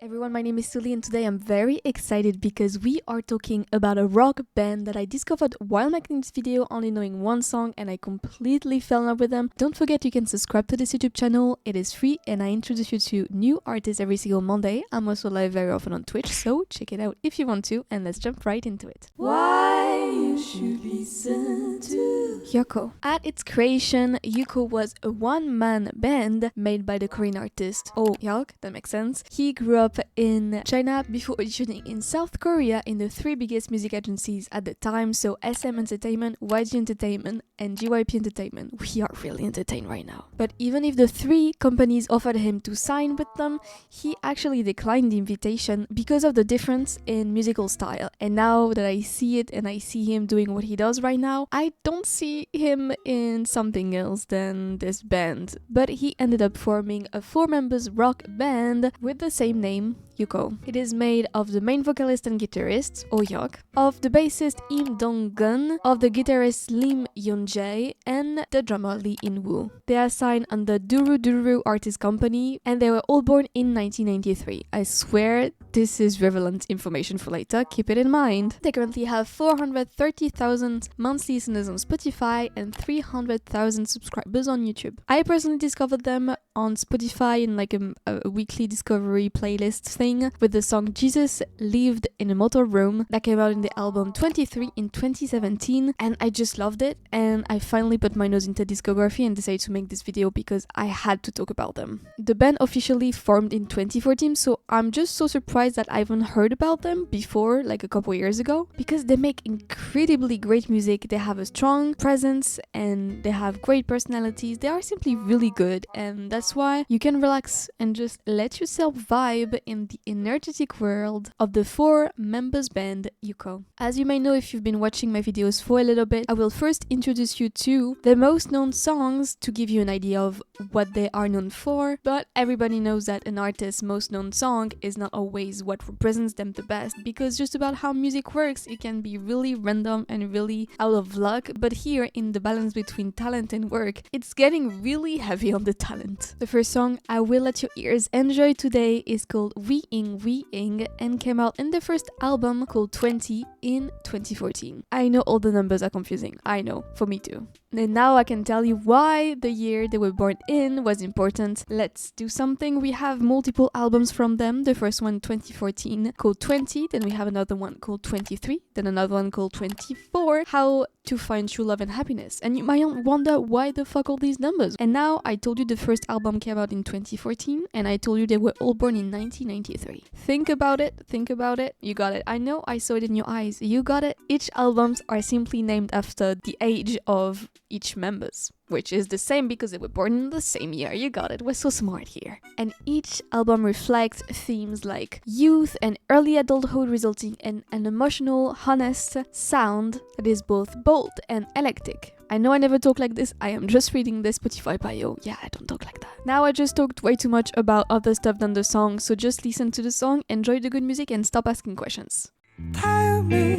Everyone, my name is Sully and today I'm very excited because we are talking about a rock band that I discovered while making this video, only knowing one song, and I completely fell in love with them. Don't forget you can subscribe to this YouTube channel, it is free and I introduce you to new artists every single Monday. I'm also live very often on Twitch, so check it out if you want to, and let's jump right into it. Why you should listen to HYUKOH. At its creation, HYUKOH was a one-man band made by the Korean artist Oh Hyuk, that makes sense. He grew up in China before auditioning in South Korea in the three biggest music agencies at the time, so SM Entertainment, YG Entertainment, and JYP Entertainment. We are really entertained right now. But even if the three companies offered him to sign with them, he actually declined the invitation because of the difference in musical style. And now that I see it and I see him doing what he does right now, I don't see him in something else than this band. But he ended up forming a 4-members rock band with the same name, HYUKOH. It is made of the main vocalist and guitarist, Oh Hyuk, of the bassist Im Dong-gun, of the guitarist Lim Yeon-jae, and the drummer Lee In-woo. They are signed under Duru Duru Artist Company, and they were all born in 1993. I swear this is relevant information for later, keep it in mind. They currently have 430,000 monthly listeners on Spotify and 300,000 subscribers on YouTube. I personally discovered them on Spotify in like a weekly discovery playlist thing with the song Jesus Lived in a Motor Room that came out in the album 23 in 2017, and I just loved it, and I finally put my nose into discography and decided to make this video because I had to talk about them. The band officially formed in 2014, so I'm just so surprised that I haven't heard about them before, like a couple years ago, because they make incredibly great music, they have a strong presence, and they have great personalities. They are simply really good, and that's why you can relax and just let yourself vibe in the energetic world of the 4-members band HYUKOH. As you may know if you've been watching my videos for a little bit, I will first introduce you to the most known songs to give you an idea of what they are known for, but everybody knows that an artist's most known song is not always what represents them the best, because just about how music works, it can be really random and really out of luck, but here in the balance between talent and work, it's getting really heavy on the talent. The first song I will let your ears enjoy today is called We Ing and came out in the first album called 20 in 2014. I know all the numbers are confusing, I know, for me too. And now I can tell you why the year they were born in was important. Let's do something. We have multiple albums from them. The first one 2014 called 20, then we have another one called 23, then another one called 24, How to Find True Love and Happiness. And you might wonder why the fuck all these numbers. And now I told you the first album came out in 2014 and I told you they were all born in 1993. Think about it, you got it. I know, I saw it in your eyes, you got it. Each albums are simply named after the age of each members, which is the same because they were born in the same year. You got it, we're so smart here. And each album reflects themes like youth and early adulthood, resulting in an emotional, honest sound that is both bold and eclectic. I know I never talk like this, I am just reading the Spotify bio. Yeah, I don't talk like that. Now I just talked way too much about other stuff than the song, so just listen to the song, enjoy the good music and stop asking questions. Tell me,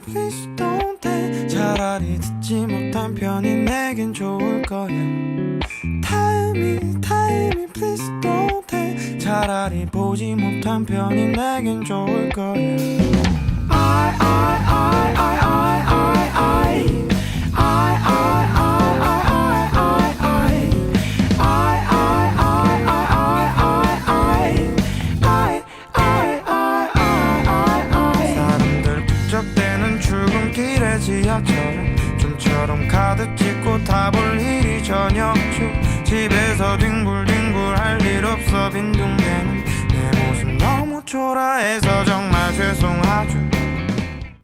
please don't 돼. 차라리 듣지 못한 편이 내겐 좋을 거야. Tell me, please don't 돼. 차라리 보지 못한 편이 내겐 좋을 거야. 지하철 좀처럼 가득 찍고 타볼 일이 전혀 없죠. 집에서 뒹굴뒹굴 할 일 없어 빈둥대는 내 모습 너무 초라해서 정말 죄송하죠.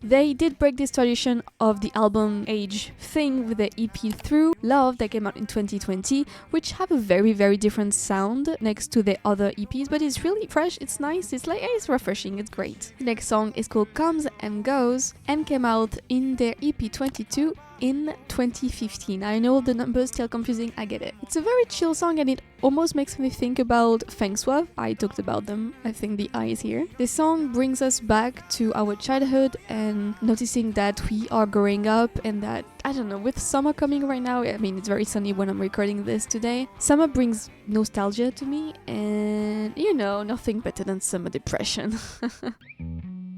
They did break this tradition of the album age thing with the EP Through Love that came out in 2020, which have a very different sound next to the other EPs, but it's really fresh, it's nice, it's refreshing, it's great. The next song is called Comes and Goes and came out in their EP 22 in 2015. I know the number is still confusing, I get it. It's a very chill song and it almost makes me think about Feng Shui. I talked about them, I think the eye is here. This song brings us back to our childhood and noticing that we are growing up and that, I don't know, with summer coming right now, I mean it's very sunny when I'm recording this today, summer brings nostalgia to me and you know, nothing better than summer depression.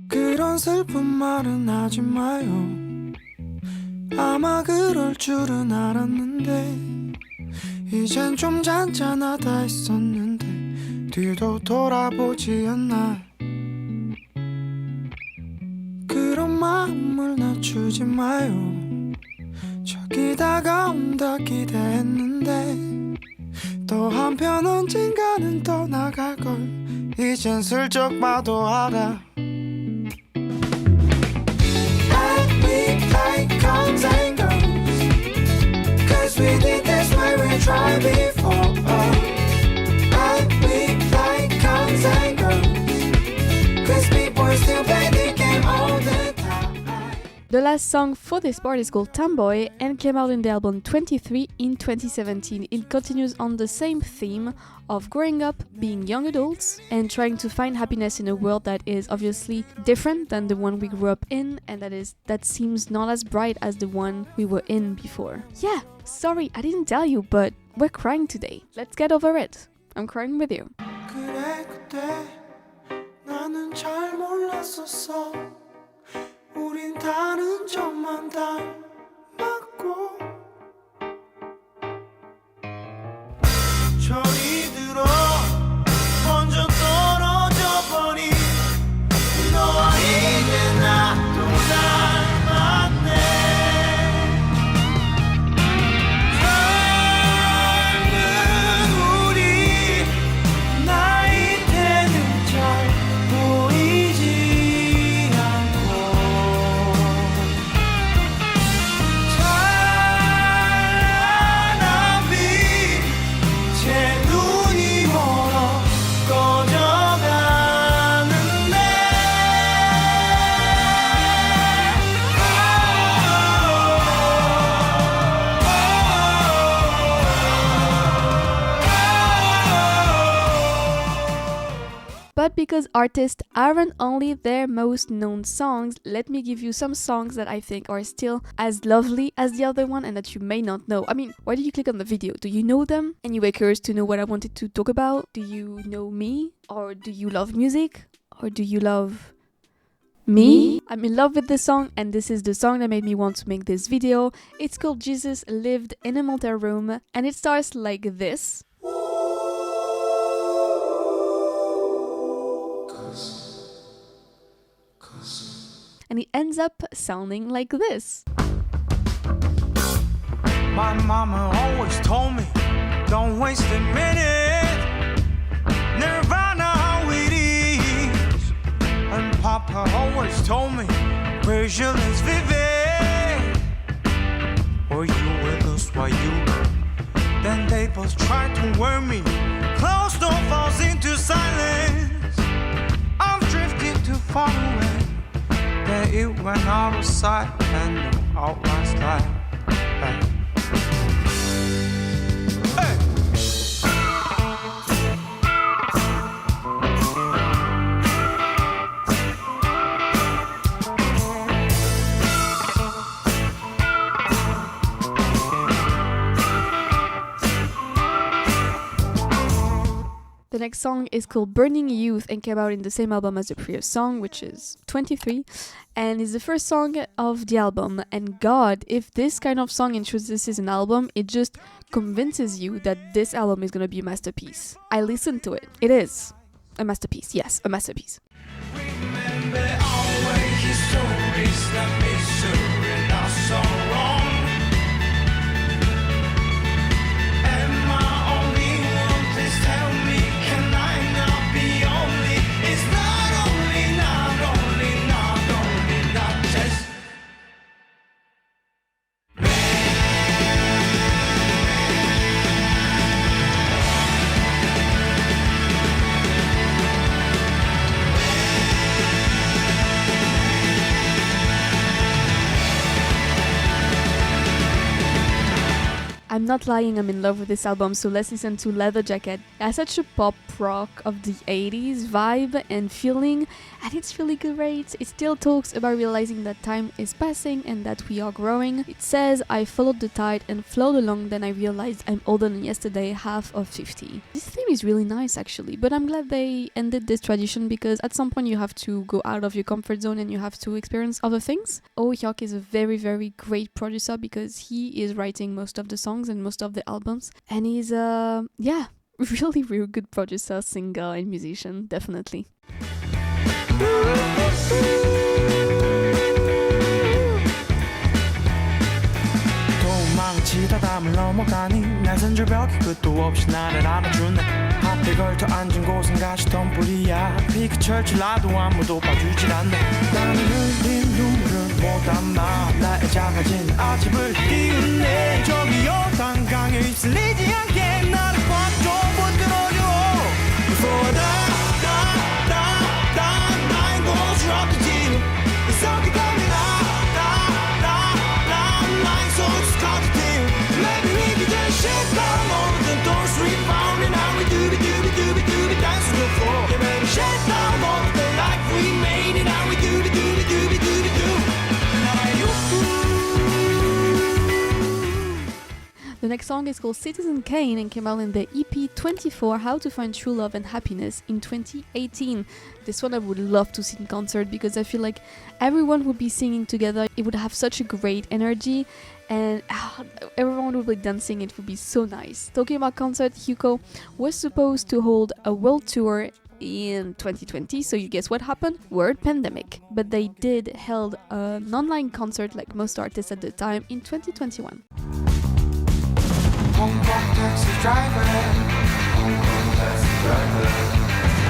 그런 슬픈 말은 하지 마요. 아마 그럴 줄은 알았는데 이젠 좀 잔잔하다 했었는데 뒤도 돌아보지 않나. 그런 마음을 낮추지 마요. 저기 다가온다 기대했는데 또 한편 언젠가는 떠나갈걸 이젠 슬쩍 봐도 알아. Comes and goes, 'cause we did this way we tried before. I we like comes and goes, 'cause people still play the game all the time. The last song for this part is called Tomboy and came out in the album 23 in 2017. It continues on the same theme of growing up, being young adults, and trying to find happiness in a world that is obviously different than the one we grew up in and that seems not as bright as the one we were in before. Yeah, sorry, I didn't tell you, but we're crying today. Let's get over it. I'm crying with you. 그래 그때 나는 잘 몰랐었어. 우린 다른 점만 닮았고 저리 들어 먼저 떨어져 버린 너와 이제 나도 닮았네. 젊은 우리 나이 때는 잘 보이지 않고 찬란한 빛 제 눈이 멀어 꺼져가는데 But because artists aren't only their most known songs, let me give you some songs that I think are still as lovely as the other one and that you may not know. I mean, why did you click on the video? Do you know them? And you were curious to know what I wanted to talk about? Do you know me? Or do you love music? Or do you love me? I'm in love with this song and this is the song that made me want to make this video. It's called Jesus Lived in a Motel Room and it starts like this. And it ends up sounding like this. My mama always told me, don't waste a minute. Nirvana how it is. And Papa always told me, where's your let's vivid? Were you with us while you? Then they both tried to warn me. Closed door falls into silence. I'm drifting too far away. That it went out of sight and no outlines like hey. The next song is called Burning Youth and came out in the same album as the previous song, which is 23, and is the first song of the album. And God, if this kind of song introduces an album, it just convinces you that this album is gonna be a masterpiece. I listened to it. It is a masterpiece. Yes, a masterpiece. Remember always his stories that misery not so wrong. Am I only one? Please tell me, can I not be only? It's not only, not only, not only, not just I'm not lying, I'm in love with this album, so let's listen to Leather Jacket. It has such a pop rock of the 80s vibe and feeling, and it's really great. It still talks about realizing that time is passing and that we are growing. It says, I followed the tide and flowed along, then I realized I'm older than yesterday, half of 50. This theme is really nice actually, but I'm glad they ended this tradition because at some point you have to go out of your comfort zone and you have to experience other things. Oh Hyuk is a very, very great producer because he is writing most of the songs and most of the albums, and he's really, really good producer, singer and musician, definitely. 도망치다 담을 넘어가니 낯선 절벽이 끝도 없이 나를 안아주네. 앞에 걸터 앉은 곳은 가시덤불이야. 비가 철출나도 아무도 봐주질 않네. 나는 흘린 눈물을 못 담아 나의 작아진 아집을 띄우네. 저기요 단강에 휩쓸리지 않게 나를 꽉 좀 붙들어줘. Before I ain't gonna drop the deal. It's okay coming like so it's positive. Maybe we can just shake down all of the doors we found and how we doobie dance on the floor. Yeah, baby, shake down all of the life we made and how we doobie do. The next song is called Citizen Kane and came out in the EP 24 How to Find True Love and Happiness in 2018. This one I would love to see in concert because I feel like everyone would be singing together. It would have such a great energy and everyone would be dancing. It would be so nice. Talking about concert, HYUKOH was supposed to hold a world tour in 2020, so you guess what happened? World pandemic. But they did held an online concert like most artists at the time in 2021. Taxi driver.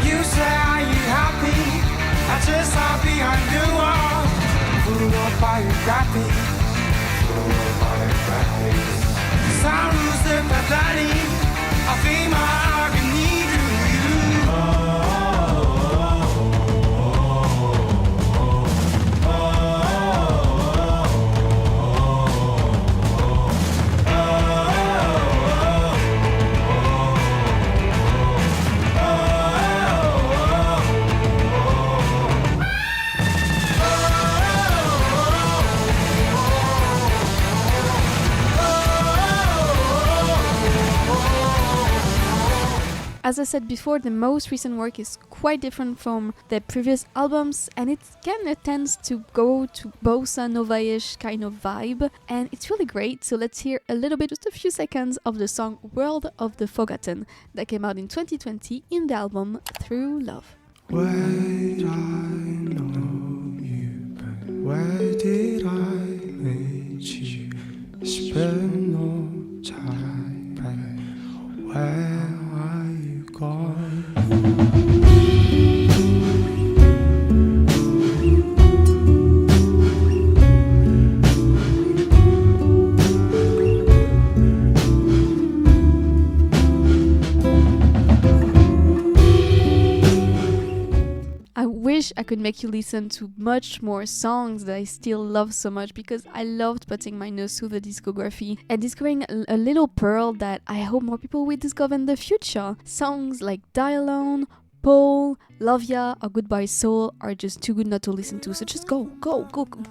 You say, are you happy? I just happy I knew all. Full of biography. Sounds of the body. I feel my agony to you. As I said before, the most recent work is quite different from the previous albums, and it kind of tends to go to bossa nova-ish kind of vibe, and it's really great. So let's hear a little bit, just a few seconds of the song World of the Forgotten that came out in 2020 in the album Through Love. Where did I know you, but where did I meet you? Spend no time, but where are you gone? I wish I could make you listen to much more songs that I still love so much, because I loved putting my nose through the discography and discovering a little pearl that I hope more people will discover in the future. Songs like Die Alone, Paul, Love Ya, or Goodbye Soul are just too good not to listen to, so just go,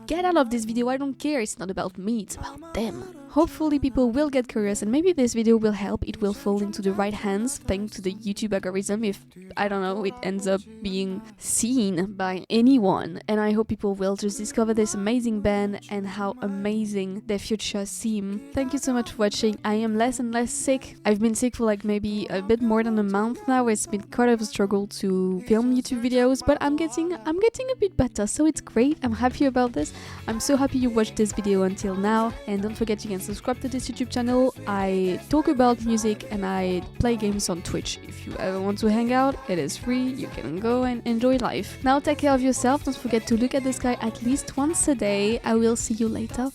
get out of this video. I don't care, it's not about me, it's about them. Hopefully people will get curious and maybe this video will help. It will fall into the right hands thanks to the YouTube algorithm if, I don't know, it ends up being seen by anyone. And I hope people will just discover this amazing band and how amazing their future seem. Thank you so much for watching. I am less and less sick. I've been sick for like maybe a bit more than a month now. It's been quite of a struggle to film YouTube videos, but I'm getting a bit better, so it's great. I'm happy about this. I'm so happy you watched this video until now, and don't forget you can subscribe to this YouTube channel. I talk about music and I play games on Twitch. If you ever want to hang out, it is free. You can go and enjoy life. Now take care of yourself. Don't forget to look at the sky at least once a day. I will see you later.